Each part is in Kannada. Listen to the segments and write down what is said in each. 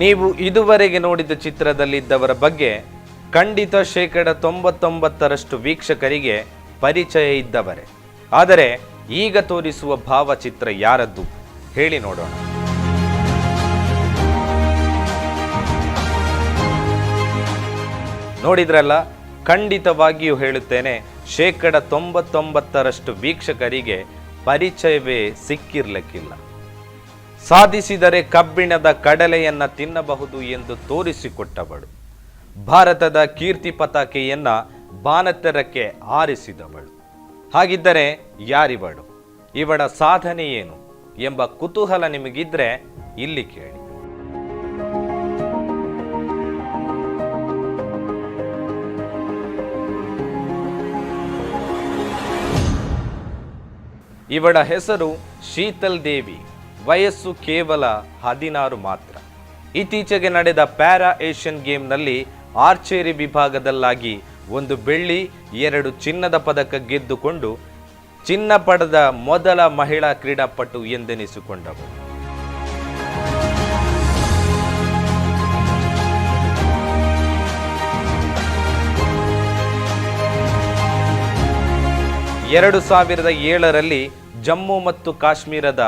ನೀವು ಇದುವರೆಗೆ ನೋಡಿದ ಚಿತ್ರದಲ್ಲಿದ್ದವರ ಬಗ್ಗೆ ಖಂಡಿತ 99% ವೀಕ್ಷಕರಿಗೆ ಪರಿಚಯ ಇದ್ದವರೇ. ಆದರೆ ಈಗ ತೋರಿಸುವ ಭಾವಚಿತ್ರ ಯಾರದ್ದು ಹೇಳಿ ನೋಡೋಣ. ನೋಡಿದ್ರಲ್ಲ, ಖಂಡಿತವಾಗಿಯೂ ಹೇಳುತ್ತೇನೆ, 99% ವೀಕ್ಷಕರಿಗೆ ಪರಿಚಯವೇ ಸಿಕ್ಕಿರ್ಲಿಕ್ಕಿಲ್ಲ. ಸಾಧಿಸಿದರೆ ಕಬ್ಬಿಣದ ಕಡಲೆಯನ್ನ ತಿನ್ನಬಹುದು ಎಂದು ತೋರಿಸಿಕೊಟ್ಟವಳು, ಭಾರತದ ಕೀರ್ತಿ ಪತಾಕೆಯನ್ನ ಬಾನತೆರಕ್ಕೆ ಆರಿಸಿದವಳು. ಹಾಗಿದ್ದರೆ ಯಾರಿವಳು, ಇವಳ ಸಾಧನೆ ಏನು ಎಂಬ ಕುತೂಹಲ ನಿಮಗಿದ್ರೆ ಇಲ್ಲಿ ಕೇಳಿ. ಇವಳ ಹೆಸರು ಶೀತಲ್ ದೇವಿ. ವಯಸ್ಸು ಕೇವಲ 16 ಮಾತ್ರ. ಇತ್ತೀಚೆಗೆ ನಡೆದ ಪ್ಯಾರಾ ಏಷ್ಯನ್ ಗೇಮ್ನಲ್ಲಿ ಆರ್ಚರಿ ವಿಭಾಗದಲ್ಲಾಗಿ 1 ಬೆಳ್ಳಿ 2 ಚಿನ್ನದ ಪದಕ ಗೆದ್ದುಕೊಂಡು ಚಿನ್ನ ಪಡೆದ ಮೊದಲ ಮಹಿಳಾ ಕ್ರೀಡಾಪಟು ಎಂದೆನಿಸಿಕೊಂಡವರು. ಎರಡು 2007ರಲ್ಲಿ ಜಮ್ಮು ಮತ್ತು ಕಾಶ್ಮೀರದ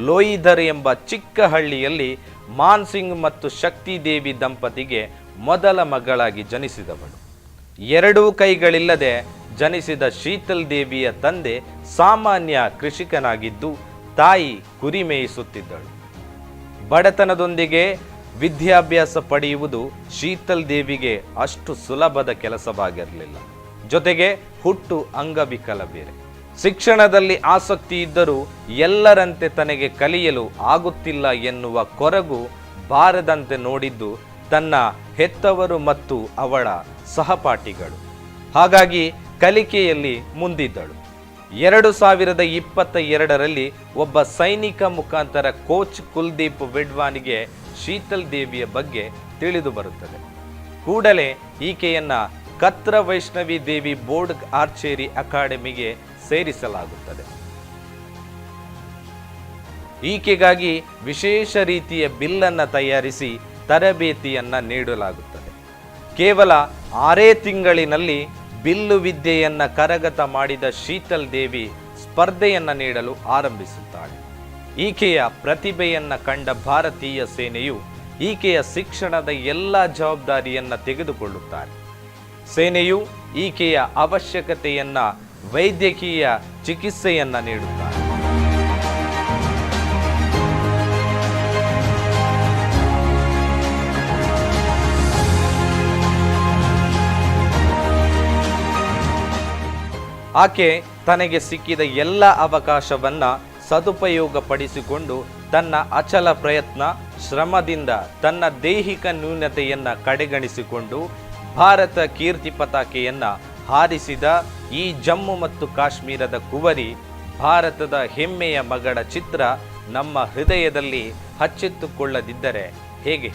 ಲೋಯಿಧರ್ ಎಂಬ ಚಿಕ್ಕ ಹಳ್ಳಿಯಲ್ಲಿ ಮಾನ್ಸಿಂಗ್ ಮತ್ತು ಶಕ್ತಿ ದೇವಿ ದಂಪತಿಗೆ ಮೊದಲ ಮಗಳಾಗಿ ಜನಿಸಿದವಳು. 2 ಕೈಗಳಿಲ್ಲದೆ ಜನಿಸಿದ ಶೀತಲ್ ದೇವಿಯ ತಂದೆ ಸಾಮಾನ್ಯ ಕೃಷಿಕನಾಗಿದ್ದು, ತಾಯಿ ಕುರಿ ಮೇಯಿಸುತ್ತಿದ್ದಳು. ಬಡತನದೊಂದಿಗೆ ವಿದ್ಯಾಭ್ಯಾಸ ಪಡೆಯುವುದು ಶೀತಲ್ ದೇವಿಗೆ ಅಷ್ಟು ಸುಲಭದ ಕೆಲಸವಾಗಿರಲಿಲ್ಲ. ಜೊತೆಗೆ ಹುಟ್ಟು ಅಂಗವಿಕಲ ಬೇರೆ. ಶಿಕ್ಷಣದಲ್ಲಿ ಆಸಕ್ತಿ ಇದ್ದರೂ ಎಲ್ಲರಂತೆ ತನಗೆ ಕಲಿಯಲು ಆಗುತ್ತಿಲ್ಲ ಎನ್ನುವ ಕೊರಗು ಬಾರದಂತೆ ನೋಡಿದ್ದು ತನ್ನ ಹೆತ್ತವರು ಮತ್ತು ಅವಳ ಸಹಪಾಠಿಗಳು. ಹಾಗಾಗಿ ಕಲಿಕೆಯಲ್ಲಿ ಮುಂದಿದ್ದಳು. 2022ರಲ್ಲಿ ಒಬ್ಬ ಸೈನಿಕ ಮುಖಾಂತರ ಕೋಚ್ ಕುಲ್ದೀಪ್ ವೆಡ್ವಾನಿಗೆ ಶೀತಲ್ ದೇವಿಯ ಬಗ್ಗೆ ತಿಳಿದು ಬರುತ್ತದೆ. ಕೂಡಲೇ ಈಕೆಯನ್ನ ಕತ್ರ ವೈಷ್ಣವಿ ದೇವಿ ಬೋರ್ಡ್ ಆರ್ಚರಿ ಅಕಾಡೆಮಿಗೆ ಸೇರಿಸಲಾಗುತ್ತದೆ. ಈಕೆಗಾಗಿ ವಿಶೇಷ ರೀತಿಯ ಬಿಲ್ಲನ್ನು ತಯಾರಿಸಿ ತರಬೇತಿಯನ್ನ ನೀಡಲಾಗುತ್ತದೆ. ಕೇವಲ 6 ತಿಂಗಳಿನಲ್ಲಿ ಬಿಲ್ಲು ವಿದ್ಯೆಯನ್ನ ಕರಗತ ಮಾಡಿದ ಶೀತಲ್ ದೇವಿ ಸ್ಪರ್ಧೆಯನ್ನ ನೀಡಲು ಆರಂಭಿಸುತ್ತಾಳೆ. ಈಕೆಯ ಪ್ರತಿಭೆಯನ್ನ ಕಂಡ ಭಾರತೀಯ ಸೇನೆಯು ಈಕೆಯ ಶಿಕ್ಷಣದ ಎಲ್ಲ ಜವಾಬ್ದಾರಿಯನ್ನ ತೆಗೆದುಕೊಳ್ಳುತ್ತಾರೆ. ಸೇನೆಯು ಈಕೆಯ ಅವಶ್ಯಕತೆಯನ್ನ ವೈದ್ಯಕೀಯ ಚಿಕಿತ್ಸೆಯನ್ನ ನೀಡುತ್ತಾರೆ. ಆಕೆ ತನಗೆ ಸಿಕ್ಕಿದ ಎಲ್ಲ ಅವಕಾಶವನ್ನ ಸದುಪಯೋಗಪಡಿಸಿಕೊಂಡು ತನ್ನ ಅಚಲ ಪ್ರಯತ್ನ ಶ್ರಮದಿಂದ ತನ್ನ ದೈಹಿಕ ನ್ಯೂನತೆಯನ್ನ ಕಡೆಗಣಿಸಿಕೊಂಡು ಭಾರತ ಕೀರ್ತಿ ಪತಾಕೆಯನ್ನ ಹಾರಿಸಿದ ಈ ಜಮ್ಮು ಮತ್ತು ಕಾಶ್ಮೀರದ ಕುವರಿ, ಭಾರತದ ಹೆಮ್ಮೆಯ ಮಗಳ ಚಿತ್ರ ನಮ್ಮ ಹೃದಯದಲ್ಲಿ ಹಚ್ಚೆತ್ತುಕೊಳ್ಳದಿದ್ದರೆ ಹೇಗೆ?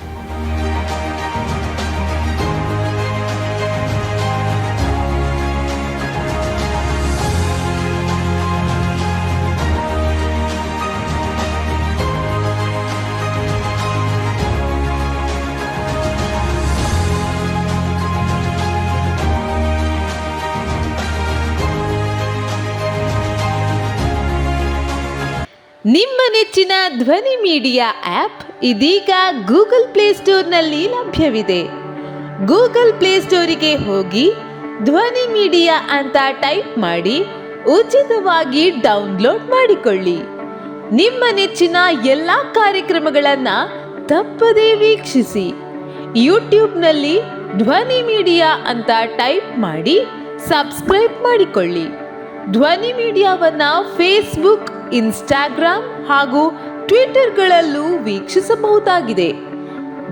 ನಿಮ್ಮ ನೆಚ್ಚಿನ ಧ್ವನಿ ಮೀಡಿಯಾ ಆಪ್ ಇದೀಗ ಗೂಗಲ್ ಪ್ಲೇಸ್ಟೋರ್ನಲ್ಲಿ ಲಭ್ಯವಿದೆ. ಗೂಗಲ್ ಪ್ಲೇಸ್ಟೋರಿಗೆ ಹೋಗಿ ಧ್ವನಿ ಮೀಡಿಯಾ ಅಂತ ಟೈಪ್ ಮಾಡಿ ಉಚಿತವಾಗಿ ಡೌನ್ಲೋಡ್ ಮಾಡಿಕೊಳ್ಳಿ. ನಿಮ್ಮ ನೆಚ್ಚಿನ ಎಲ್ಲ ಕಾರ್ಯಕ್ರಮಗಳನ್ನು ತಪ್ಪದೇ ವೀಕ್ಷಿಸಿ. ಯೂಟ್ಯೂಬ್ನಲ್ಲಿ ಧ್ವನಿ ಮೀಡಿಯಾ ಅಂತ ಟೈಪ್ ಮಾಡಿ ಸಬ್ಸ್ಕ್ರೈಬ್ ಮಾಡಿಕೊಳ್ಳಿ. ಧ್ವನಿ ಮೀಡಿಯಾವನ್ನ ಫೇಸ್ಬುಕ್, ಇನ್ಸ್ಟಾಗ್ರಾಮ್ ಹಾಗೂ ಟ್ವಿಟರ್ಗಳಲ್ಲೂ ವೀಕ್ಷಿಸಬಹುದಾಗಿದೆ.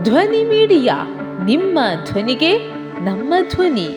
ಧ್ವನಿ ಮೀಡಿಯಾ, ನಿಮ್ಮ ಧ್ವನಿಗೆ ನಮ್ಮ ಧ್ವನಿ.